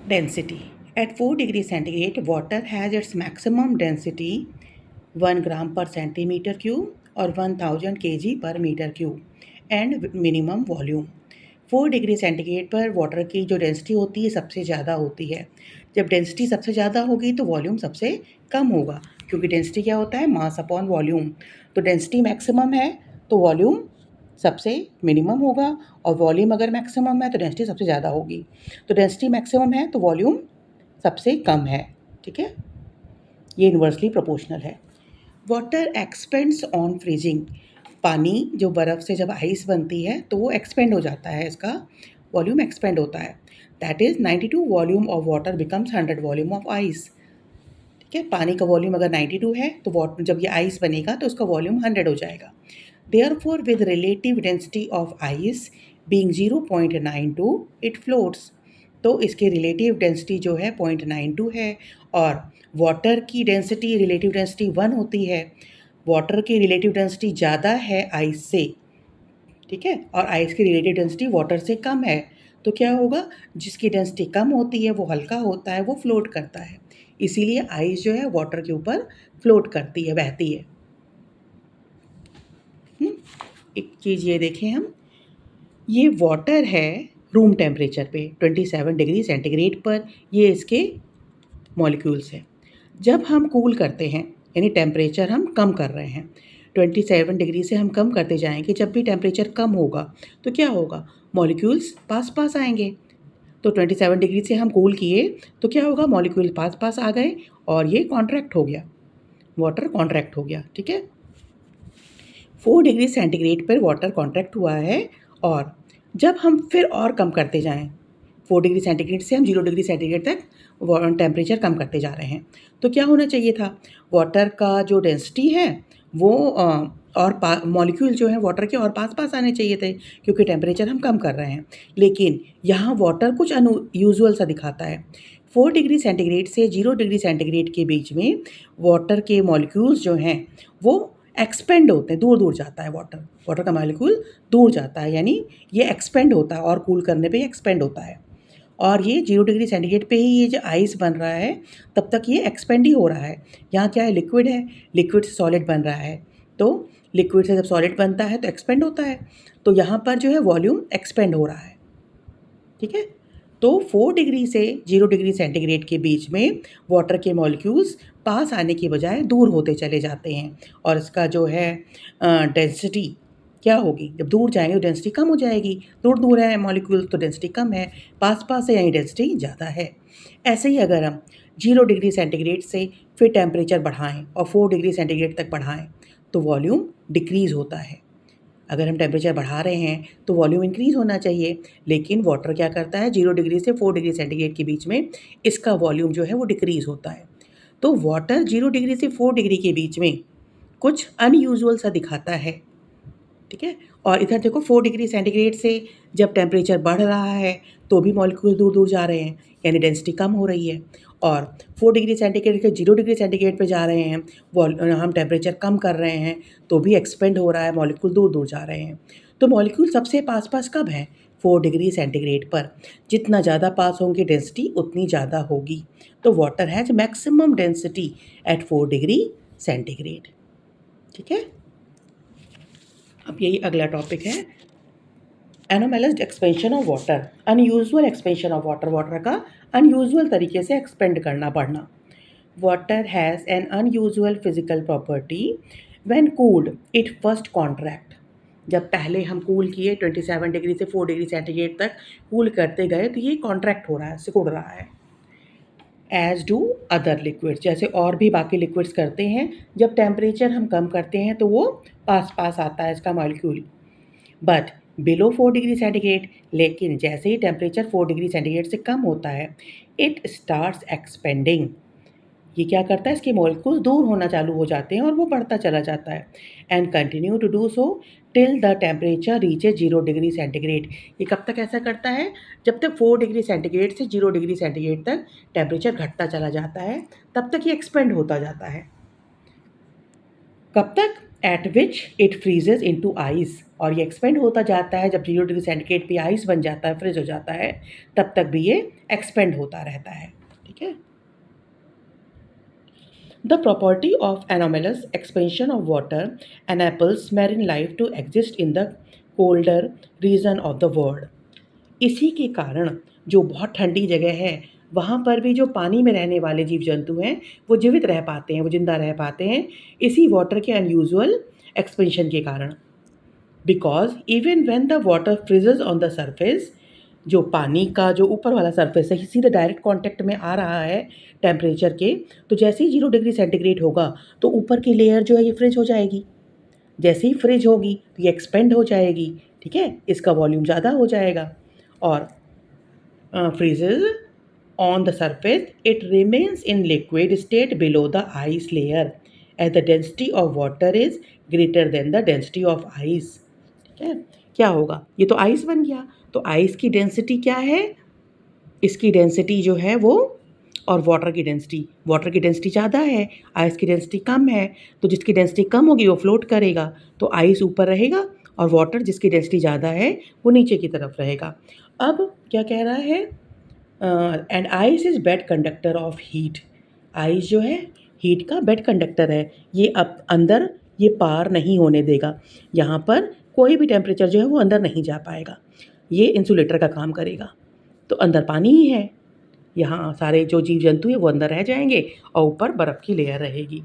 Density. At 4 degrees centigrade, water has its maximum density 1 gram per centimeter cube और 1000 kg per meter cube and minimum volume. 4 degree centigrade पर water की जो density होती है सबसे ज़्यादा होती है। जब डेंसिटी सबसे ज़्यादा होगी तो वॉल्यूम सबसे कम होगा, क्योंकि डेंसिटी क्या होता है, मास अपॉन वॉल्यूम। तो डेंसिटी मैक्सिमम है तो वॉल्यूम सबसे मिनिमम होगा, और वॉल्यूम अगर मैक्सिमम है तो डेंसिटी सबसे ज़्यादा होगी। तो डेंसिटी मैक्सिमम है तो वॉल्यूम सबसे कम है। ठीक है, ये इन्वर्सली प्रोपोर्शनल है। Water expends on freezing. पानी जो बर्फ़ से जब आइस बनती है तो वो एक्सपेंड हो जाता है, इसका वॉल्यूम एक्सपेंड होता है। That is 92 volume of water becomes 100 volume of ice. ठीक है, पानी का वॉल्यूम अगर 92 है तो वाटर जब ये आइस बनेगा तो उसका वॉल्यूम 100 हो जाएगा। Therefore with relative density of ice being 0.92 it floats. तो इसकी रिलेटिव डेंसिटी जो है 0.92 है, और वाटर की डेंसिटी रिलेटिव डेंसिटी 1 होती है। वाटर की रिलेटिव डेंसिटी ज़्यादा है आइस से, ठीक है, और आइस की रिलेटिव डेंसिटी वाटर से कम है। तो क्या होगा, जिसकी डेंसिटी कम होती है वो हल्का होता है, वो फ्लोट करता है। इसीलिए आइस जो है वाटर के ऊपर फ्लोट करती है, बहती है। एक चीज़ ये देखें हम, ये वाटर है रूम टेम्परेचर पे 27 डिग्री सेंटीग्रेड पर, ये इसके मॉलिक्यूल्स हैं। जब हम कूल करते हैं, यानी टेम्परेचर हम कम कर रहे हैं, 27 डिग्री से हम कम करते जाएंगे, जब भी टेम्परेचर कम होगा तो क्या होगा, मॉलिक्यूल्स पास पास आएंगे। तो 27 डिग्री से हम कूल किए तो क्या होगा, मॉलिक्यूल पास पास आ गए और ये कॉन्ट्रैक्ट हो गया, वाटर कॉन्ट्रैक्ट हो गया। ठीक है, 4 डिग्री सेंटीग्रेड पर वाटर कॉन्ट्रैक्ट हुआ है, और जब हम फिर और कम करते जाएं, 4 डिग्री सेंटीग्रेड से हम 0 डिग्री सेंटीग्रेड तक टेम्परेचर कम करते जा रहे हैं, तो क्या होना चाहिए था, वाटर का जो डेंसिटी है वो और मॉलिक्यूल जो है वाटर के और पास पास आने चाहिए थे, क्योंकि टेम्परेचर हम कम कर रहे हैं। लेकिन यहाँ वाटर कुछ यूजुअल सा दिखाता है। 4 डिग्री सेंटीग्रेड से 0 डिग्री सेंटीग्रेड के बीच में वाटर के मॉलिक्यूल्स जो हैं वो एक्सपेंड होते हैं, दूर दूर जाता है वाटर, वाटर का मॉलिक्यूल दूर जाता है, यानी ये एक्सपेंड होता है, और कूल करने पे एक्सपेंड होता है। और ये 0 डिग्री सेंटीग्रेड पे ही ये जो आइस बन रहा है तब तक ये एक्सपेंड ही हो रहा है। यहाँ क्या है, लिक्विड है, लिक्विड से सॉलिड बन रहा है, तो लिक्विड से जब सॉलिड बनता है तो एक्सपेंड होता है, तो यहाँ पर जो है वॉल्यूम एक्सपेंड हो रहा है। ठीक है, तो 4 डिग्री से 0 डिग्री सेंटीग्रेड के बीच में वाटर के मॉलिक्यूल्स पास आने की बजाय दूर होते चले जाते हैं, और इसका जो है डेंसिटी क्या होगी, जब दूर जाएंगे तो डेंसिटी कम हो जाएगी, दूर दूर है मॉलिक्यूल तो डेंसिटी कम है, पास पास है यानी डेंसिटी ज़्यादा है। ऐसे ही अगर हम 0 डिग्री सेंटीग्रेड से फिर टेम्परेचर बढ़ाएं और 4 डिग्री सेंटीग्रेड तक बढ़ाएं तो वॉल्यूम डिक्रीज़ होता है। अगर हम टेम्परेचर बढ़ा रहे हैं तो वॉल्यूम इंक्रीज़ होना चाहिए, लेकिन वाटर क्या करता है, 0 डिग्री से 4 डिग्री सेंटीग्रेड के बीच में इसका वॉल्यूम जो है वो डिक्रीज़ होता है। तो वाटर 0 डिग्री से 4 डिग्री के बीच में कुछ अनयूजुअल सा दिखाता है। ठीक है, और इधर देखो 4 डिग्री सेंटीग्रेड से जब टेम्परेचर बढ़ रहा है तो भी मॉलिक्यूल दूर दूर जा रहे हैं, यानी डेंसिटी कम हो रही है, और 4 डिग्री सेंटीग्रेड से 0 डिग्री सेंटीग्रेड पे जा रहे हैं, हम टेम्परेचर कम कर रहे हैं तो भी एक्सपेंड हो रहा है, मॉलिक्यूल दूर दूर जा रहे हैं। तो मॉलिक्यूल सबसे पास पास कब है, 4 डिग्री सेंटीग्रेड पर। जितना ज़्यादा पास होंगे डेंसिटी उतनी ज़्यादा होगी। तो water has maximum density at 4 degree centigrade. ठीक है, अब यही अगला टॉपिक है, anomalous expansion of water, unusual expansion of water, water का अनयूजुअल तरीके से एक्सपेंड करना, बढ़ना। Water has an unusual physical property when cooled it first contract. जब पहले हम कूल किए 27 डिग्री से 4 डिग्री सेंटीग्रेड तक कूल करते गए तो ये कॉन्ट्रैक्ट हो रहा है, सिकुड़ रहा है। एज डू अदर लिक्विड्स, जैसे और भी बाकी लिक्विड्स करते हैं, जब टेम्परेचर हम कम करते हैं तो वो पास पास आता है इसका molecule. But below 4 degree centigrade, लेकिन जैसे ही टेम्परेचर 4 डिग्री सेंटीग्रेड से कम होता है इट स्टार्ट्स एक्सपेंडिंग। ये क्या करता है, इसके मॉलिक्यूल्स दूर होना चालू हो जाते हैं और वो बढ़ता चला जाता है, and continue to do so till the temperature reaches 0 degree centigrade. ये कब तक ऐसा करता है, जब तक 4 डिग्री सेंटीग्रेड से 0 डिग्री सेंटीग्रेड तक टेम्परेचर घटता चला जाता है, तब तक ये एक्सपेंड होता जाता है। कब तक, eight which it फ्रीजेज into ice, और ये एक्सपेंड होता जाता है। जब 0 डिग्री सेंटीग्रेड पे आइस बन जाता है, फ्रीज हो जाता है, तब तक भी ये एक्सपेंड होता रहता है। ठीक है। The property of anomalous expansion of water enables marine life to exist in the colder region of the world. इसी के कारण जो बहुत ठंडी जगह है, वहाँ पर भी जो पानी में रहने वाले जीव जंतु हैं, वो जीवित रह पाते हैं, वो जिंदा रह पाते हैं, इसी वाटर के अनयूजुअल एक्सपेंशन के कारण। Because even when the water फ्रीजेज on the surface, जो पानी का जो ऊपर वाला सरफेस है, सीधे डायरेक्ट कांटेक्ट में आ रहा है टेम्परेचर के, तो जैसे ही 0 डिग्री सेंटीग्रेड होगा तो ऊपर की लेयर जो है ये फ्रिज हो जाएगी। जैसे ही फ्रिज होगी तो ये एक्सपेंड हो जाएगी। ठीक है, इसका वॉल्यूम ज़्यादा हो जाएगा और freezes on the surface, it remains in liquid state below the ice layer as the density of water is greater than the density of ice। ठीक है, क्या होगा, ये तो आइस बन गया, तो आइस की डेंसिटी क्या है, इसकी डेंसिटी जो है वो, और वाटर की डेंसिटी ज़्यादा है, आइस की डेंसिटी कम है। तो जिसकी डेंसिटी कम होगी वो फ्लोट करेगा, तो आइस ऊपर रहेगा और वाटर जिसकी डेंसिटी ज़्यादा है वो नीचे की तरफ रहेगा। अब क्या कह रहा है, and ice is bad conductor of heat. Ice जो है हीट का बेड कंडक्टर है, ये अब अंदर ये पार नहीं होने देगा, यहाँ पर कोई भी टेम्परेचर जो है वो अंदर नहीं जा पाएगा, ये इंसुलेटर का काम करेगा। तो अंदर पानी ही है, यहाँ सारे जो जीव जंतु है वो अंदर रह जाएंगे और ऊपर बर्फ़ की लेयर रहेगी।